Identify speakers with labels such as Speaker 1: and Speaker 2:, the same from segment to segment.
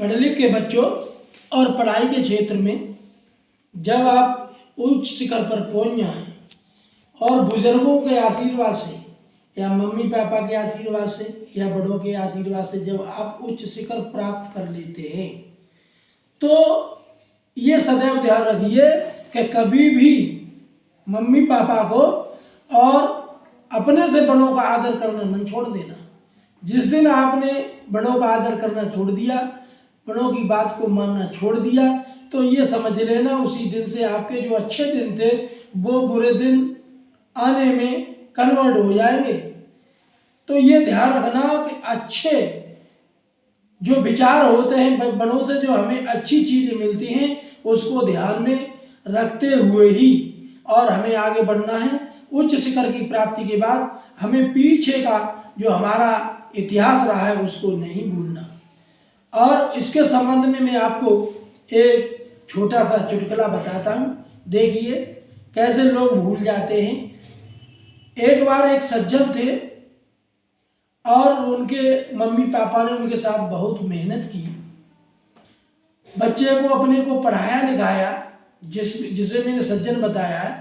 Speaker 1: पढ़े लिखे बच्चों और पढ़ाई के क्षेत्र में जब आप उच्च शिखर पर पहुंच जाएं और बुजुर्गों के आशीर्वाद से या मम्मी पापा के आशीर्वाद से या बड़ों के आशीर्वाद से जब आप उच्च शिखर प्राप्त कर लेते हैं तो ये सदैव ध्यान रखिए कि कभी भी मम्मी पापा को और अपने से बड़ों का आदर करना न छोड़ देना। जिस दिन आपने बड़ों का आदर करना छोड़ दिया, बड़ों की बात को मानना छोड़ दिया, तो ये समझ लेना उसी दिन से आपके जो अच्छे दिन थे वो बुरे दिन आने में कन्वर्ट हो जाएंगे। तो ये ध्यान रखना कि अच्छे जो विचार होते हैं बड़ों से, जो हमें अच्छी चीज़ें मिलती हैं, उसको ध्यान में रखते हुए ही और हमें आगे बढ़ना है। उच्च शिखर की प्राप्ति के बाद हमें पीछे का जो हमारा इतिहास रहा है उसको नहीं भूलना। और इसके संबंध में मैं आपको एक छोटा सा चुटकुला बताता हूँ, देखिए कैसे लोग भूल जाते हैं। एक बार एक सज्जन थे और उनके मम्मी पापा ने उनके साथ बहुत मेहनत की, बच्चे को अपने को पढ़ाया लिखाया, जिसे मैंने सज्जन बताया है।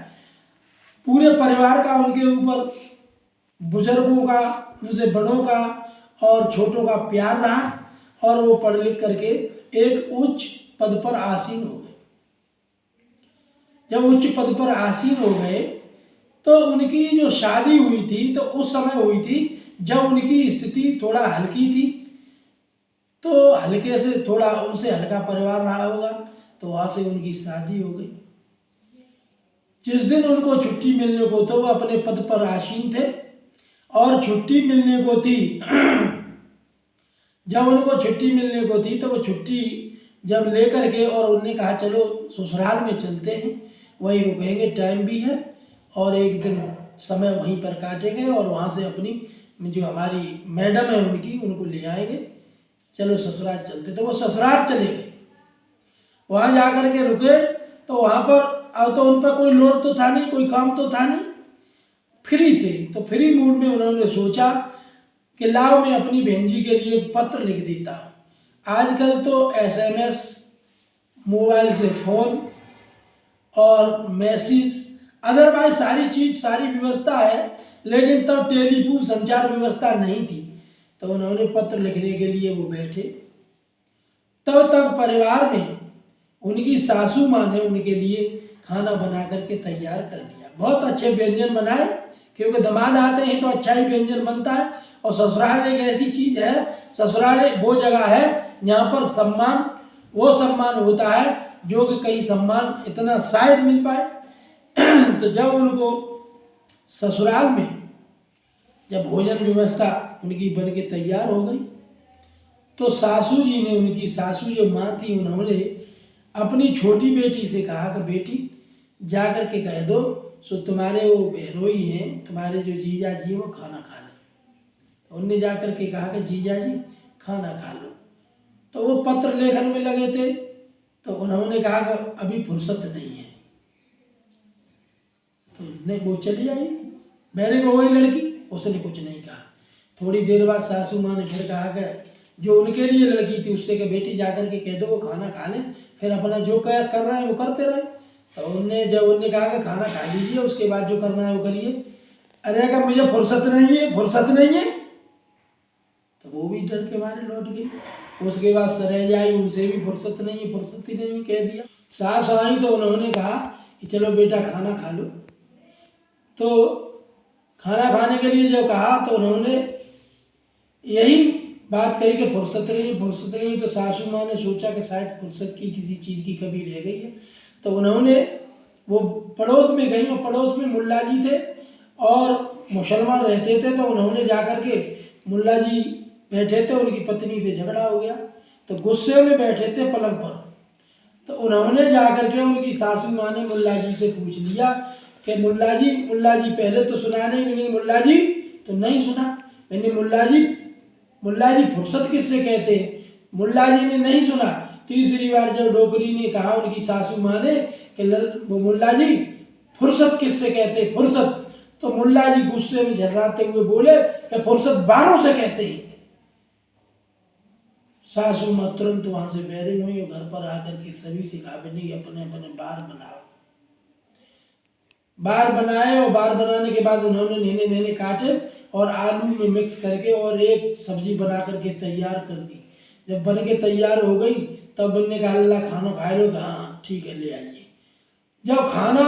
Speaker 1: पूरे परिवार का उनके ऊपर, बुजुर्गों का, उनसे बड़ों का और छोटों का प्यार रहा और वो पढ़ लिख करके एक उच्च पद पर आसीन हो गए। जब उच्च पद पर आसीन हो गए तो उनकी जो शादी हुई थी तो उस समय हुई थी जब उनकी स्थिति थोड़ा हल्की थी, तो हल्के से थोड़ा उनसे हल्का परिवार रहा होगा, तो वहाँ से उनकी शादी हो गई। जिस दिन उनको छुट्टी मिलने को तो वो अपने पद पर आसीन थे और छुट्टी मिलने को थी जब उनको छुट्टी मिलने को थी तो वो छुट्टी जब लेकर के और उन्होंने कहा चलो ससुराल में चलते हैं, वहीं रुकेंगे, टाइम भी है और एक दिन समय वहीं पर काटेंगे और वहाँ से अपनी जो हमारी मैडम है उनकी, उनको ले आएंगे, चलो ससुराल चलते। तो वो ससुराल चले गए। वहाँ जा कर के रुके तो वहाँ पर अब तो उन पर कोई लोड तो था नहीं, कोई काम तो था नहीं, फ्री थे। तो फ्री मूड में उन्होंने सोचा कि लाओ मैं अपनी बहन जी के लिए एक पत्र लिख देता हूँ। आजकल तो SMS, मोबाइल से फ़ोन और मैसेज, अदरवाइज सारी चीज़, सारी व्यवस्था है, लेकिन तब टेलीफोन संचार व्यवस्था नहीं थी। तो उन्होंने पत्र लिखने के लिए वो बैठे। तब तक परिवार में उनकी सासू माँ ने उनके लिए खाना बना करके तैयार कर लिया। बहुत अच्छे व्यंजन बनाए, क्योंकि दामाद आते हैं तो अच्छा ही व्यंजन बनता है। और ससुराल एक ऐसी चीज़ है, ससुराल एक वो जगह है जहाँ पर सम्मान, वो सम्मान होता है जो कि कहीं सम्मान इतना शायद मिल पाए। तो जब उनको ससुराल में जब भोजन व्यवस्था उनकी बन के तैयार हो गई तो सासू जी ने, उनकी सासू जो माँ थी, उन्होंने अपनी छोटी बेटी से कहा कि बेटी जा कर के कह दो सो तुम्हारे वो बहनोई हैं, तुम्हारे जो जीजा जी वो खाना खा लें। उनने जा कर के कहा कि जीजा जी खाना खा लो। तो वो पत्र लेखन में लगे थे, तो उन्होंने कहा कि अभी फुर्सत नहीं है। तो नहीं, वो चली आई। मैंने को वही लड़की, उसने कुछ नहीं कहा। थोड़ी देर बाद सासू माँ ने फिर कहा कि जो उनके लिए लड़की थी उससे कि बेटी जाकर के कह दो वो खाना खा लें, फिर अपना जो कर रहे हैं वो करते रहे। तो उनने कहा कि खाना खा लीजिए, उसके बाद जो करना है वो करिए। अरे का मुझे फुर्सत नहीं है, फुर्सत नहीं है। तो वो भी डर के मारे लौट गई। उसके बाद सरेज आई, उनसे भी फुर्सत नहीं है, फुर्सत ही नहीं कह दिया। सास आई तो उन्होंने कहा कि चलो बेटा खाना खा लो। तो खाना खाने के लिए जब कहा तो उन्होंने यही बात कही कि फुर्सत नहीं है, फुर्सत नहीं है। तो सासू माँ ने सोचा कि शायद फुर्सत की किसी चीज़ की कमी रह गई है। तो उन्होंने वो पड़ोस में गई और पड़ोस में मुल्ला जी थे और मुसलमान रहते थे। तो उन्होंने जाकर के, मुल्ला जी बैठे थे, उनकी पत्नी से झगड़ा हो गया तो गुस्से में बैठे थे पलंग पर। तो उन्होंने जाकर के उनकी सासू माँ ने मुल्ला जी से पूछ लिया कि मुल्ला जी पहले तो सुना नहीं, मुल्ला जी तो नहीं सुना। मैंने मुल्ला जी फुर्सत किससे कहते हैं? मुल्ला जी ने नहीं सुना। तीसरी बार जब डोकरी ने कहा उनकी सासू माँ ने कि मुल्ला जी फुर्सत किससे कहते, फुर्सत, तो मुल्ला जी गुस्से में झर्राते हुए बोले कि फुर्सत बारों से कहते हैं। सासू माँ तुरंत वहां से बेरिंग हुई और घर पर आकर के सभी से कहा नहीं अपने अपने बार बनाओ। बार बनाए और बार बनाने के बाद उन्होंने नैने नैने काटे और आलू में मिक्स करके और एक सब्जी बना करके तैयार कर दी। जब बन के तैयार हो गई तब उन्होंने कहा अल्लाह खाना खा लो। हाँ ठीक है ले आइए। जब खाना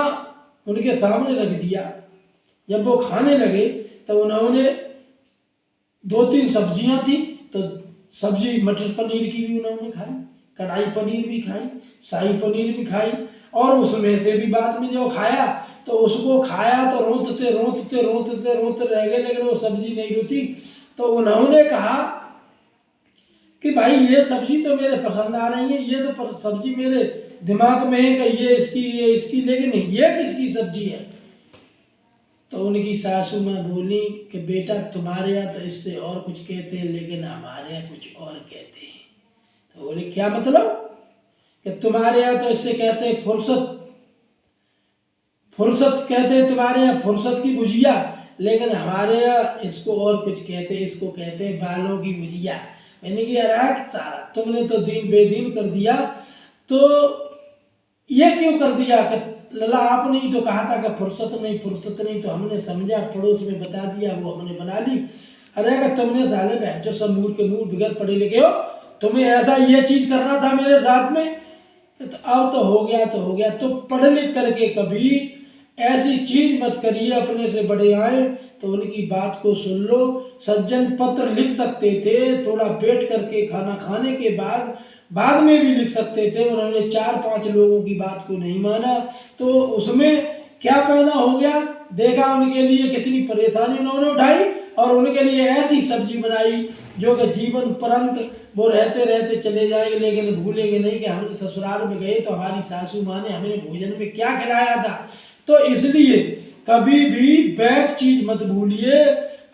Speaker 1: उनके सामने रख दिया, जब वो खाने लगे तो उन्होंने 2-3 सब्जियां थी तो सब्जी मटर पनीर की भी उन्होंने खाई, कढ़ाई पनीर भी खाई, शाही पनीर भी खाई और उसमें से भी बाद में जो खाया तो उसको खाया तो रोते रह गए, लेकिन वो सब्जी नहीं रुची। तो उन्होंने कहा कि भाई ये सब्जी तो मेरे पसंद आ रही है, ये तो सब्जी मेरे दिमाग में है कि ये इसकी, लेकिन ये किसकी सब्जी है। तो उनकी सासू माँ बोली कि बेटा तुम्हारे यहाँ तो इससे और कुछ कहते हैं लेकिन हमारे यहाँ कुछ और कहते हैं। तो बोले क्या मतलब? कि तुम्हारे यहाँ तो इससे कहते हैं फुर्सत कहते हैं, तुम्हारे यहाँ फुर्सत की भुजिया, लेकिन हमारे यहाँ इसको और कुछ कहते हैं, इसको कहते हैं बालों की भुजिया। मैंने कहा यार सारा तुमने तो दिन बेदीन कर दिया, तो ये क्यों कर दिया? कि लला आपने ही तो कहा था कि फुर्सत नहीं, तो हमने समझा पड़ोस में बता दिया, वो हमने बना ली। अरे कि तुमने साले बहनचोद सब मूड के मूड बिगड़ पड़े लिखे हो, तुम्हें ऐसा ये चीज करना था मेरे साथ में, तो अब तो हो गया। तो पढ़ लिख करके कभी ऐसी चीज मत करिए, अपने से बड़े आए तो उनकी बात को सुन लो। सज्जन पत्र लिख सकते थे, थोड़ा बैठ करके खाना खाने के बाद में भी लिख सकते थे। उन्होंने 4-5 लोगों की बात को नहीं माना, तो उसमें क्या पैदा हो गया? देखा उनके लिए कितनी परेशानी उन्होंने उठाई और उनके लिए ऐसी सब्जी बनाई जो कि जीवन पर्यंत वो रहते चले जाएंगे, लेकिन भूलेंगे नहीं कि हमने ससुराल में गए तो हमारी सासू माँ ने हमें भोजन में क्या खिलाया था। तो इसलिए कभी भी बैक चीज मत भूलिए,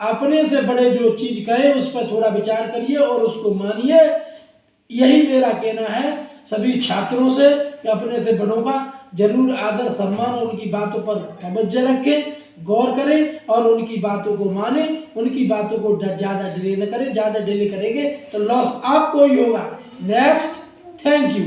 Speaker 1: अपने से बड़े जो चीज कहे उस पर थोड़ा विचार करिए और उसको मानिए। यही मेरा कहना है सभी छात्रों से कि अपने से बड़ों का जरूर आदर सम्मान और उनकी बातों पर तवज्जो रखें, गौर करें और उनकी बातों को माने, उनकी बातों को ज़्यादा डिले न करें। ज़्यादा डिले करेंगे तो लॉस आपको ही होगा। Next, thank you.